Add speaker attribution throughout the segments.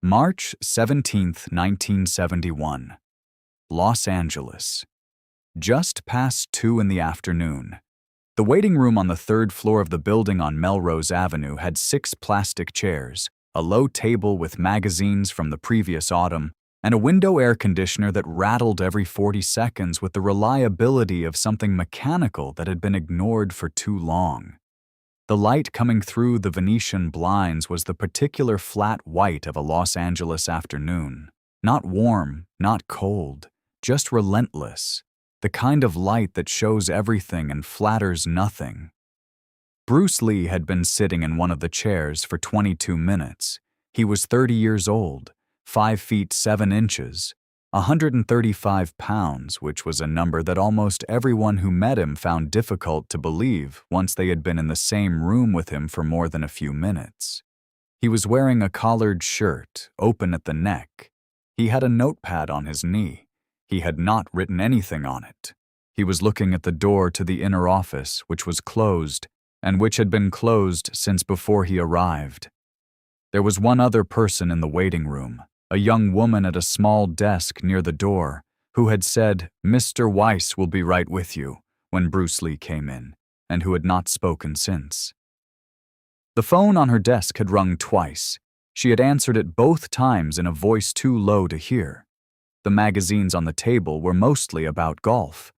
Speaker 1: March 17, 1971. Los Angeles. Just past 2 in the afternoon. The waiting room on the third floor of the building on Melrose Avenue had 6 plastic chairs, a low table with magazines from the previous autumn, and a window air conditioner that rattled every 40 seconds with the reliability of something mechanical that had been ignored for too long. The light coming through the Venetian blinds was the particular flat white of a Los Angeles afternoon. Not warm, not cold, just relentless. The kind of light that shows everything and flatters nothing. Bruce Lee had been sitting in one of the chairs for 22 minutes. He was 30 years old, 5 feet 7 inches, 135 pounds, which was a number that almost everyone who met him found difficult to believe once they had been in the same room with him for more than a few minutes. He was wearing a collared shirt, open at the neck. He had a notepad on his knee. He had not written anything on it. He was looking at the door to the inner office, which was closed, and which had been closed since before he arrived. There was one other person in the waiting room, a young woman at a small desk near the door, who had said, "Mr. Weiss will be right with you," when Bruce Lee came in, and who had not spoken since. The phone on her desk had rung twice. She had answered it both times in a voice too low to hear. The magazines on the table were mostly about golf.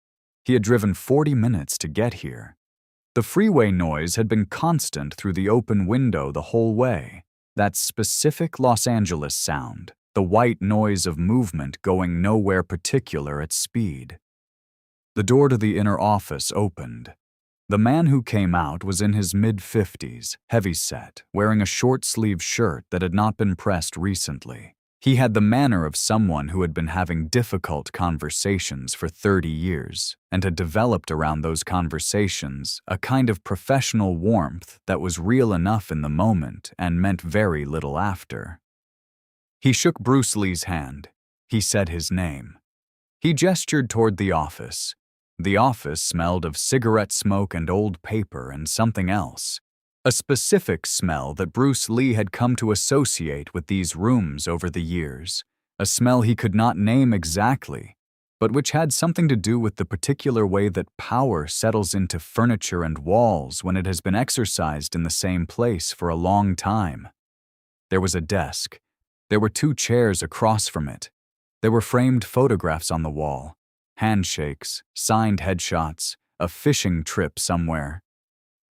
Speaker 1: He had driven 40 minutes to get here. The freeway noise had been constant through the open window the whole way. That specific Los Angeles sound, the white noise of movement going nowhere particular at speed. The door to the inner office opened. The man who came out was in his mid-50s, heavy-set, wearing a short-sleeved shirt that had not been pressed recently. He had the manner of someone who had been having difficult conversations for 30 years and had developed around those conversations a kind of professional warmth that was real enough in the moment and meant very little after. He shook Bruce Lee's hand. He said his name. He gestured toward the office. The office smelled of cigarette smoke and old paper and something else. A specific smell that Bruce Lee had come to associate with these rooms over the years, a smell he could not name exactly, but which had something to do with the particular way that power settles into furniture and walls when it has been exercised in the same place for a long time. There was a desk. There were 2 chairs across from it. There were framed photographs on the wall, handshakes, signed headshots, a fishing trip somewhere.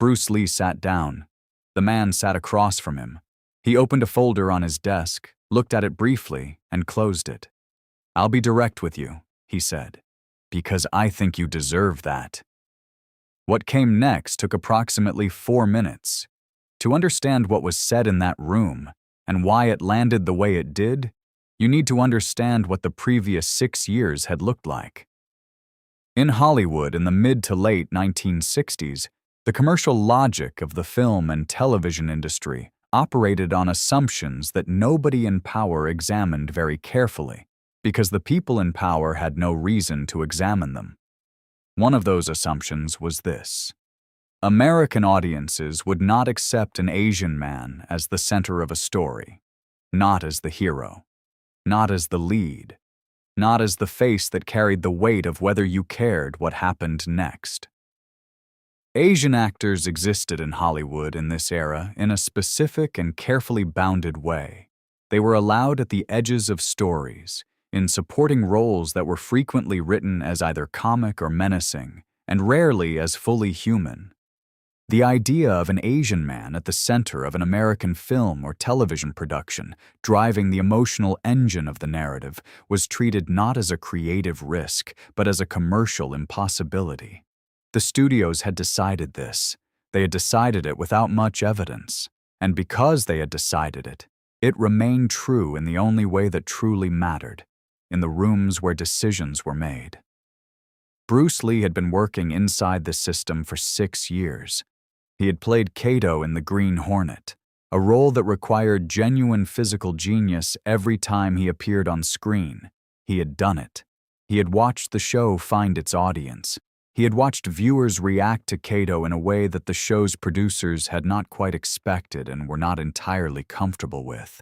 Speaker 1: Bruce Lee sat down. The man sat across from him. He opened a folder on his desk, looked at it briefly, and closed it. "I'll be direct with you," he said, "because I think you deserve that." What came next took approximately 4 minutes. To understand what was said in that room and why it landed the way it did, you need to understand what the previous 6 years had looked like. In Hollywood in the mid to late 1960s, the commercial logic of the film and television industry operated on assumptions that nobody in power examined very carefully, because the people in power had no reason to examine them. One of those assumptions was this: American audiences would not accept an Asian man as the center of a story, not as the hero, not as the lead, not as the face that carried the weight of whether you cared what happened next. Asian actors existed in Hollywood in this era in a specific and carefully bounded way. They were allowed at the edges of stories, in supporting roles that were frequently written as either comic or menacing, and rarely as fully human. The idea of an Asian man at the center of an American film or television production, driving the emotional engine of the narrative, was treated not as a creative risk, but as a commercial impossibility. The studios had decided this. They had decided it without much evidence, and because they had decided it, it remained true in the only way that truly mattered, in the rooms where decisions were made. Bruce Lee had been working inside the system for 6 years. He had played Kato in The Green Hornet, a role that required genuine physical genius every time he appeared on screen. He had done it. He had watched the show find its audience. He had watched viewers react to Kato in a way that the show's producers had not quite expected and were not entirely comfortable with.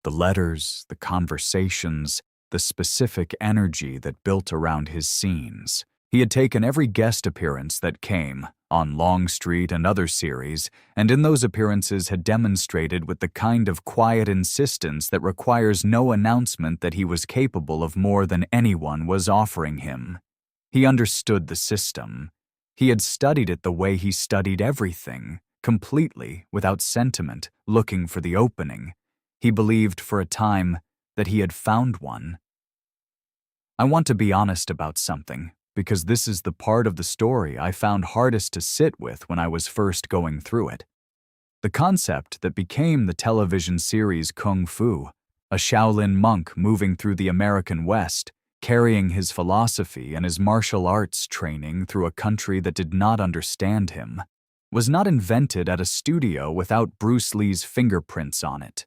Speaker 1: The letters, the conversations, the specific energy that built around his scenes. He had taken every guest appearance that came, on Longstreet and other series, and in those appearances had demonstrated with the kind of quiet insistence that requires no announcement that he was capable of more than anyone was offering him. He understood the system. He had studied it the way he studied everything, completely, without sentiment, looking for the opening. He believed for a time that he had found one. I want to be honest about something, because this is the part of the story I found hardest to sit with when I was first going through it. The concept that became the television series Kung Fu, a Shaolin monk moving through the American West, carrying his philosophy and his martial arts training through a country that did not understand him, was not invented at a studio without Bruce Lee's fingerprints on it.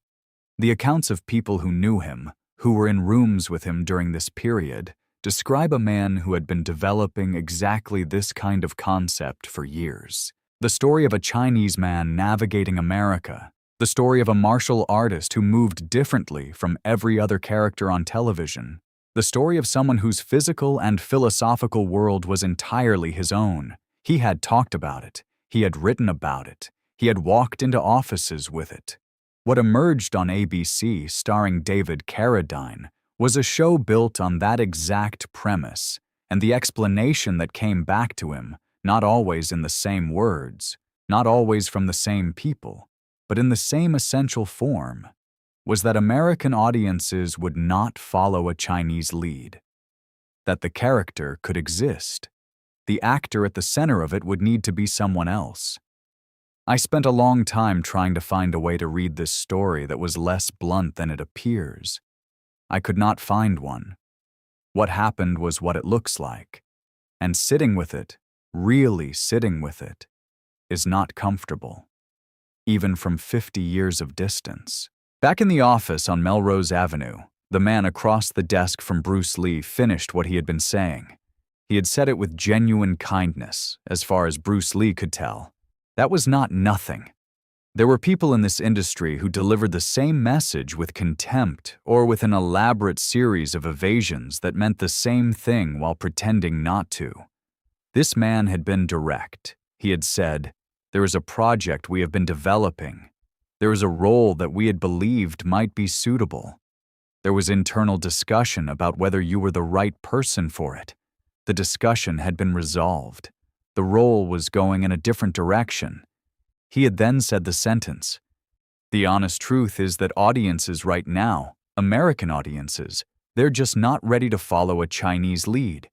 Speaker 1: The accounts of people who knew him, who were in rooms with him during this period, describe a man who had been developing exactly this kind of concept for years. The story of a Chinese man navigating America, the story of a martial artist who moved differently from every other character on television, the story of someone whose physical and philosophical world was entirely his own. He had talked about it. He had written about it. He had walked into offices with it. What emerged on ABC, starring David Carradine, was a show built on that exact premise, and the explanation that came back to him, not always in the same words, not always from the same people, but in the same essential form, was that American audiences would not follow a Chinese lead, that the character could exist. The actor at the center of it would need to be someone else. I spent a long time trying to find a way to read this story that was less blunt than it appears. I could not find one. What happened was what it looks like, and sitting with it, really sitting with it, is not comfortable, even from 50 years of distance. Back in the office on Melrose Avenue, the man across the desk from Bruce Lee finished what he had been saying. He had said it with genuine kindness, as far as Bruce Lee could tell. That was not nothing. There were people in this industry who delivered the same message with contempt or with an elaborate series of evasions that meant the same thing while pretending not to. This man had been direct. He had said, "There is a project we have been developing. There is a role that we had believed might be suitable. There was internal discussion about whether you were the right person for it. The discussion had been resolved. The role was going in a different direction." He had then said the sentence, "The honest truth is that audiences right now, American audiences, they're just not ready to follow a Chinese lead.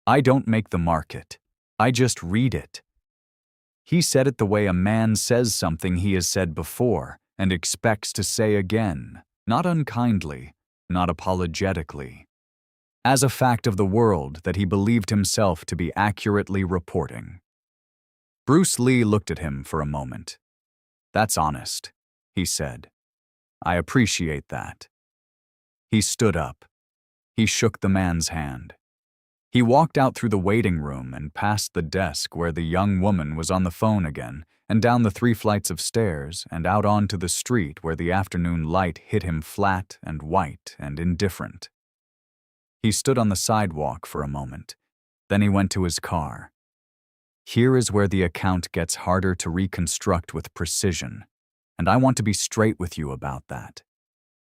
Speaker 1: I don't make the market. I just read it." He said it the way a man says something he has said before and expects to say again, not unkindly, not apologetically, as a fact of the world that he believed himself to be accurately reporting. Bruce Lee looked at him for a moment. "That's honest," he said. "I appreciate that." He stood up. He shook the man's hand. He walked out through the waiting room and past the desk where the young woman was on the phone again, and down the 3 flights of stairs and out onto the street where the afternoon light hit him flat and white and indifferent. He stood on the sidewalk for a moment. Then he went to his car. Here is where the account gets harder to reconstruct with precision, and I want to be straight with you about that.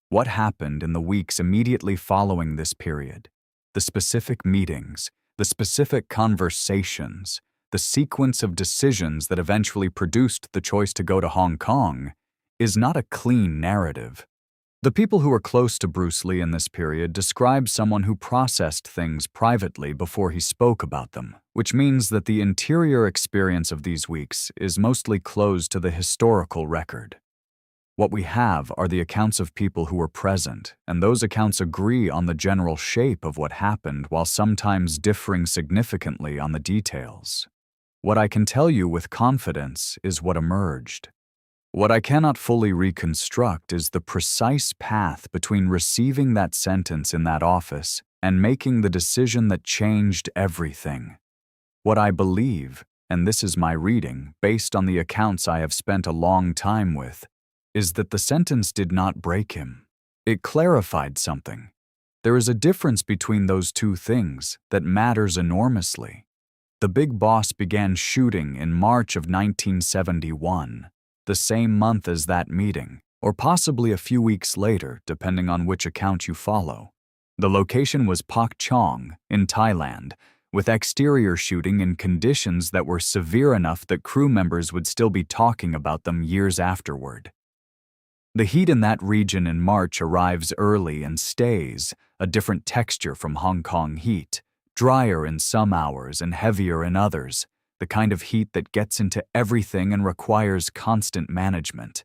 Speaker 1: What happened in the weeks immediately following this period, the specific meetings, the specific conversations, the sequence of decisions that eventually produced the choice to go to Hong Kong, is not a clean narrative. The people who were close to Bruce Lee in this period describe someone who processed things privately before he spoke about them, which means that the interior experience of these weeks is mostly closed to the historical record. What we have are the accounts of people who were present, and those accounts agree on the general shape of what happened while sometimes differing significantly on the details. What I can tell you with confidence is what emerged. What I cannot fully reconstruct is the precise path between receiving that sentence in that office and making the decision that changed everything. What I believe, and this is my reading, based on the accounts I have spent a long time with, is that the sentence did not break him. It clarified something. There is a difference between those two things that matters enormously. The big boss began shooting in March of 1971, the same month as that meeting, or possibly a few weeks later, depending on which account you follow. The location was Pak Chong in Thailand, with exterior shooting in conditions that were severe enough that crew members would still be talking about them years afterward. The heat in that region in March arrives early and stays, a different texture from Hong Kong heat, drier in some hours and heavier in others, the kind of heat that gets into everything and requires constant management.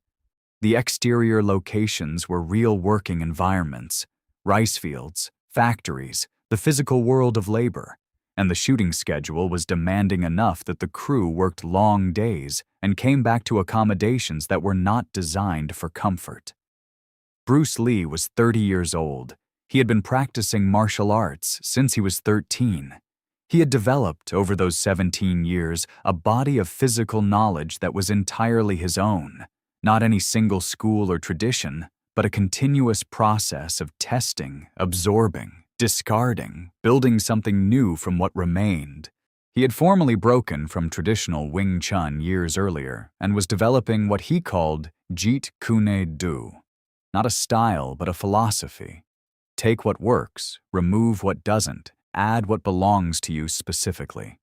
Speaker 1: The exterior locations were real working environments, rice fields, factories, the physical world of labor, and the shooting schedule was demanding enough that the crew worked long days and came back to accommodations that were not designed for comfort. Bruce Lee was 30 years old. He had been practicing martial arts since he was 13. He had developed, over those 17 years, a body of physical knowledge that was entirely his own, not any single school or tradition, but a continuous process of testing, absorbing, discarding, building something new from what remained. He had formally broken from traditional Wing Chun years earlier and was developing what he called Jeet Kune Do. Not a style, but a philosophy. Take what works, remove what doesn't, add what belongs to you specifically.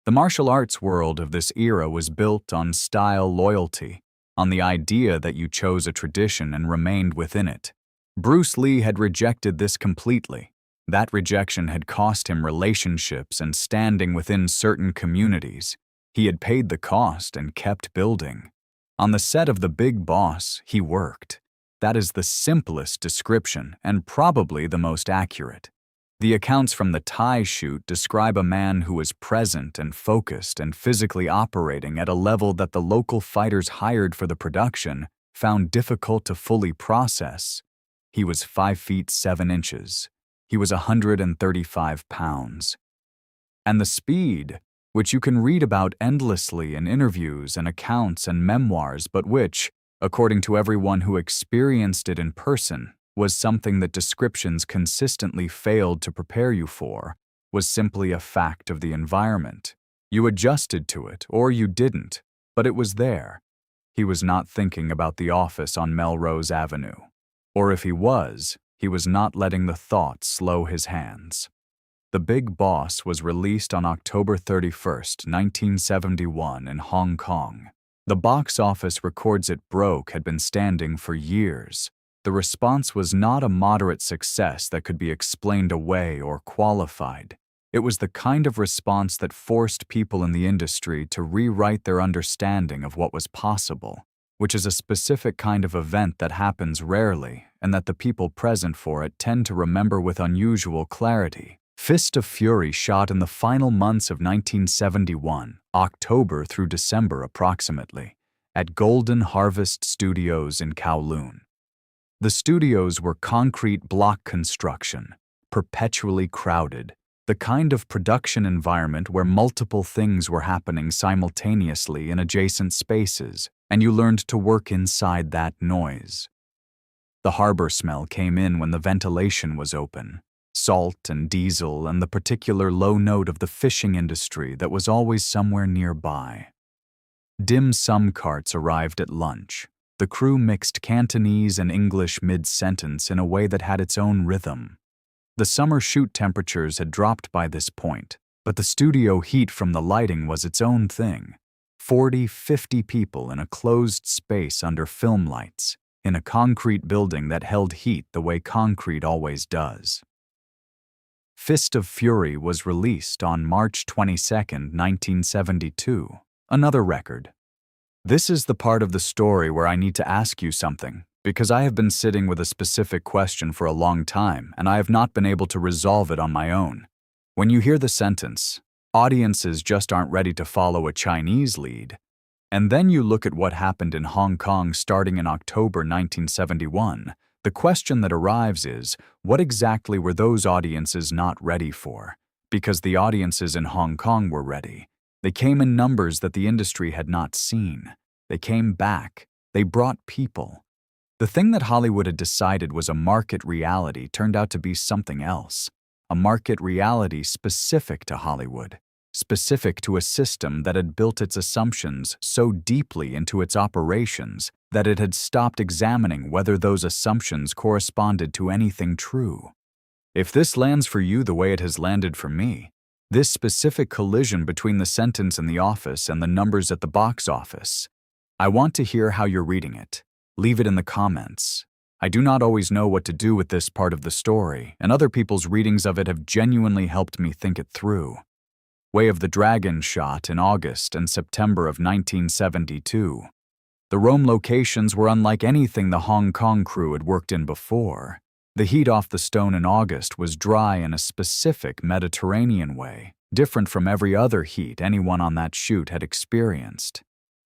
Speaker 1: The martial arts world of this era was built on style loyalty, on the idea that you chose a tradition and remained within it. Bruce Lee had rejected this completely. That rejection had cost him relationships and standing within certain communities. He had paid the cost and kept building. On the set of The Big Boss, he worked. That is the simplest description and probably the most accurate. The accounts from the Thai shoot describe a man who was present and focused and physically operating at a level that the local fighters hired for the production found difficult to fully process. He was 5 feet 7 inches. He was 135 pounds. And the speed, which you can read about endlessly in interviews and accounts and memoirs, but which, according to everyone who experienced it in person, was something that descriptions consistently failed to prepare you for, was simply a fact of the environment. You adjusted to it, or you didn't, but it was there. He was not thinking about the office on Melrose Avenue. Or if he was not letting the thought slow his hands. The Big Boss was released on October 31st, 1971 in Hong Kong. The box office records it broke had been standing for years. The response was not a moderate success that could be explained away or qualified. It was the kind of response that forced people in the industry to rewrite their understanding of what was possible, which is a specific kind of event that happens rarely and that the people present for it tend to remember with unusual clarity. Fist of Fury shot in the final months of 1971, October through December approximately, at Golden Harvest Studios in Kowloon. The studios were concrete block construction, perpetually crowded, the kind of production environment where multiple things were happening simultaneously in adjacent spaces, and you learned to work inside that noise. The harbor smell came in when the ventilation was open, salt and diesel and the particular low note of the fishing industry that was always somewhere nearby. Dim sum carts arrived at lunch. The crew mixed Cantonese and English mid-sentence in a way that had its own rhythm. The summer shoot temperatures had dropped by this point, but the studio heat from the lighting was its own thing. 40, 50 people in a closed space under film lights, in a concrete building that held heat the way concrete always does. Fist of Fury was released on March 22, 1972, another record. This is the part of the story where I need to ask you something, because I have been sitting with a specific question for a long time and I have not been able to resolve it on my own. When you hear the sentence, audiences just aren't ready to follow a Chinese lead, and then you look at what happened in Hong Kong starting in October 1971, the question that arrives is, what exactly were those audiences not ready for? Because the audiences in Hong Kong were ready. They came in numbers that the industry had not seen. They came back. They brought people. The thing that Hollywood had decided was a market reality turned out to be something else. A market reality specific to Hollywood, specific to a system that had built its assumptions so deeply into its operations that it had stopped examining whether those assumptions corresponded to anything true. If this lands for you the way it has landed for me, this specific collision between the sentence in the office and the numbers at the box office, I want to hear how you're reading it. Leave it in the comments. I do not always know what to do with this part of the story, and other people's readings of it have genuinely helped me think it through. Way of the Dragon shot in August and September of 1972. The Rome locations were unlike anything the Hong Kong crew had worked in before. The heat off the stone in August was dry in a specific Mediterranean way, different from every other heat anyone on that shoot had experienced.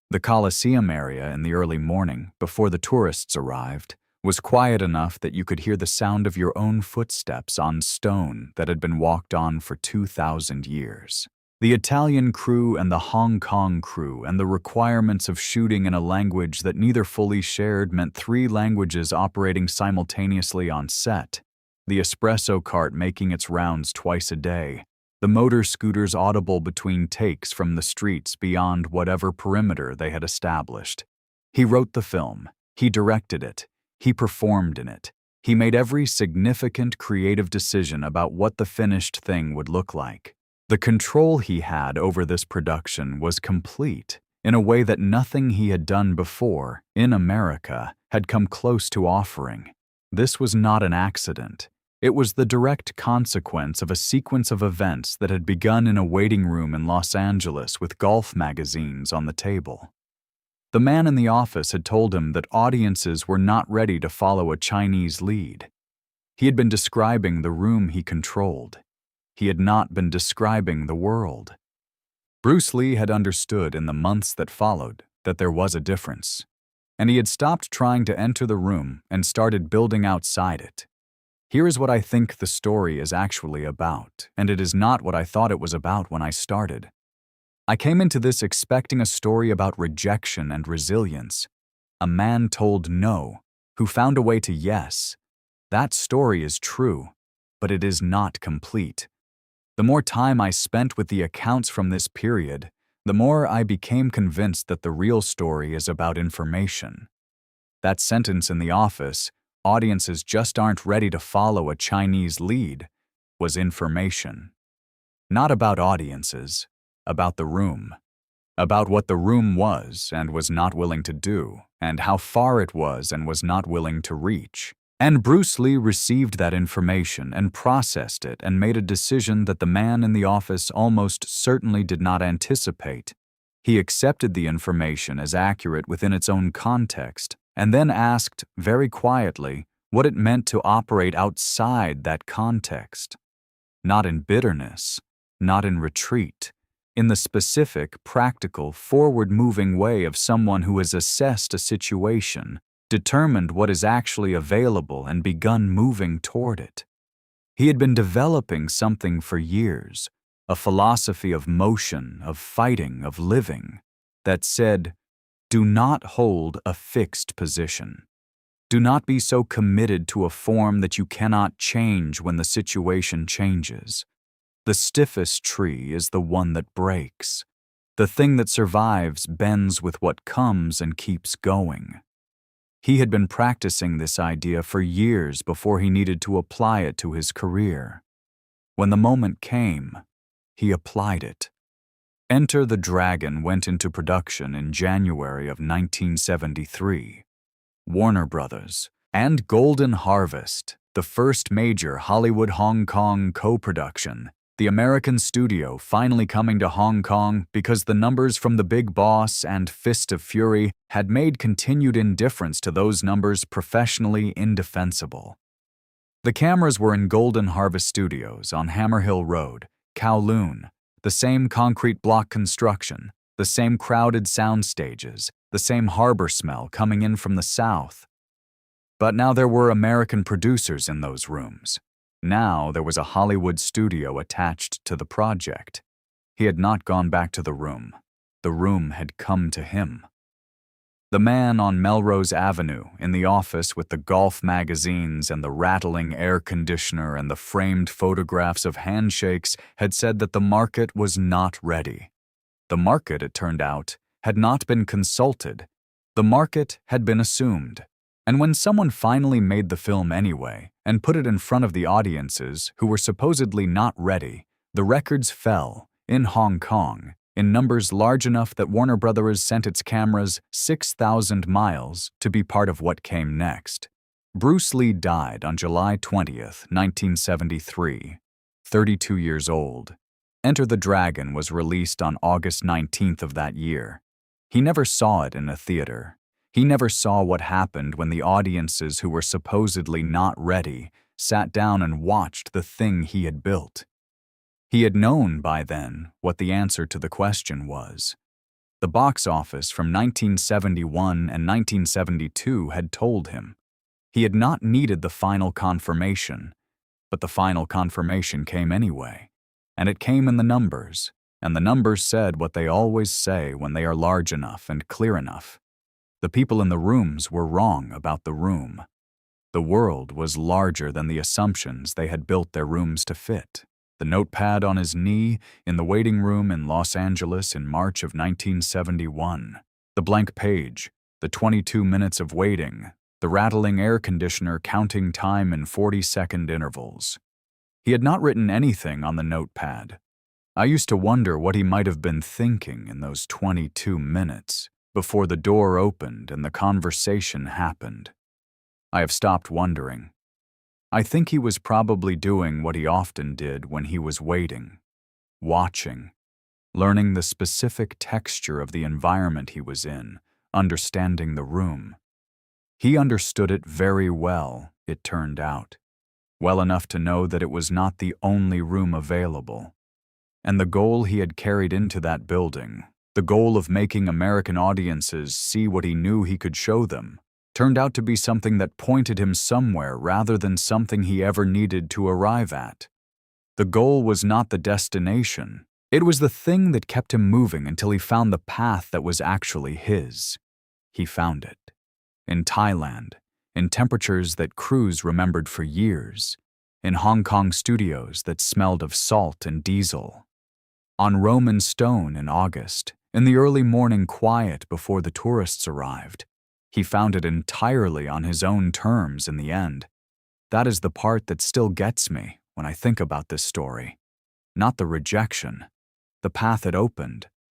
Speaker 1: The Colosseum area in the early morning, before the tourists arrived, was quiet enough that you could hear the sound of your own footsteps on stone that had been walked on for 2,000 years. The Italian crew and the Hong Kong crew and the requirements of shooting in a language that neither fully shared meant 3 languages operating simultaneously on set, the espresso cart making its rounds twice a day, the motor scooters audible between takes from the streets beyond whatever perimeter they had established. He wrote the film, he directed it, he performed in it, he made every significant creative decision about what the finished thing would look like. The control he had over this production was complete in a way that nothing he had done before, in America, had come close to offering. This was not an accident. It was the direct consequence of a sequence of events that had begun in a waiting room in Los Angeles with golf magazines on the table. The man in the office had told him that audiences were not ready to follow a Chinese lead. He had been describing the room he controlled. He had not been describing the world. Bruce Lee had understood in the months that followed that there was a difference, and he had stopped trying to enter the room and started building outside it. Here is what I think the story is actually about, and it is not what I thought it was about when I started. I came into this expecting a story about rejection and resilience. A man told no, who found a way to yes. That story is true, but it is not complete. The more time I spent with the accounts from this period, the more I became convinced that the real story is about information. That sentence in the office, audiences just aren't ready to follow a Chinese lead, was information. Not about audiences, about the room. About what the room was and was not willing to do, and how far it was and was not willing to reach. And Bruce Lee received that information and processed it and made a decision that the man in the office almost certainly did not anticipate. He accepted the information as accurate within its own context, and then asked, very quietly, what it meant to operate outside that context. Not in bitterness, not in retreat, in the specific, practical, forward-moving way of someone who has assessed a situation, determined what is actually available and begun moving toward it. He had been developing something for years, a philosophy of motion, of fighting, of living, that said, do not hold a fixed position. Do not be so committed to a form that you cannot change when the situation changes. The stiffest tree is the one that breaks. The thing that survives bends with what comes and keeps going. He had been practicing this idea for years before he needed to apply it to his career. When the moment came, he applied it. Enter the Dragon went into production in January of 1973. Warner Brothers and Golden Harvest, the first major Hollywood-Hong Kong co-production, the American studio finally coming to Hong Kong because the numbers from The Big Boss and Fist of Fury had made continued indifference to those numbers professionally indefensible. The cameras were in Golden Harvest Studios on Hammer Hill Road, Kowloon, the same concrete block construction, the same crowded sound stages, the same harbor smell coming in from the south. But now there were American producers in those rooms. Now there was a Hollywood studio attached to the project. He had not gone back to the room. The room had come to him. The man on Melrose Avenue, in the office with the golf magazines and the rattling air conditioner and the framed photographs of handshakes, had said that the market was not ready. The market, it turned out, had not been consulted. The market had been assumed. And when someone finally made the film anyway and put it in front of the audiences who were supposedly not ready, the records fell, in Hong Kong, in numbers large enough that Warner Brothers sent its cameras 6,000 miles to be part of what came next. Bruce Lee died on July 20th, 1973, 32 years old. Enter the Dragon was released on August 19th of that year. He never saw it in a theater. He never saw what happened when the audiences who were supposedly not ready sat down and watched the thing he had built. He had known by then what the answer to the question was. The box office from 1971 and 1972 had told him. He had not needed the final confirmation, but the final confirmation came anyway, and it came in the numbers, and the numbers said what they always say when they are large enough and clear enough. The people in the rooms were wrong about the room. The world was larger than the assumptions they had built their rooms to fit. The notepad on his knee in the waiting room in Los Angeles in March of 1971. The blank page, the 22 minutes of waiting, the rattling air conditioner counting time in 40-second intervals. He had not written anything on the notepad. I used to wonder what he might have been thinking in those 22 minutes before the door opened and the conversation happened. I have stopped wondering. I think he was probably doing what he often did when he was waiting, watching, learning the specific texture of the environment he was in, understanding the room. He understood it very well, it turned out, well enough to know that it was not the only room available. And the goal he had carried into that building, the goal of making American audiences see what he knew he could show them, turned out to be something that pointed him somewhere rather than something he ever needed to arrive at. The goal was not the destination. It was the thing that kept him moving until he found the path that was actually his. He found it. In Thailand, in temperatures that crews remembered for years, in Hong Kong studios that smelled of salt and diesel, on Roman stone in August, in the early morning quiet before the tourists arrived. He found it entirely on his own terms in the end. That is the part that still gets me when I think about this story. Not the rejection. The path it opened,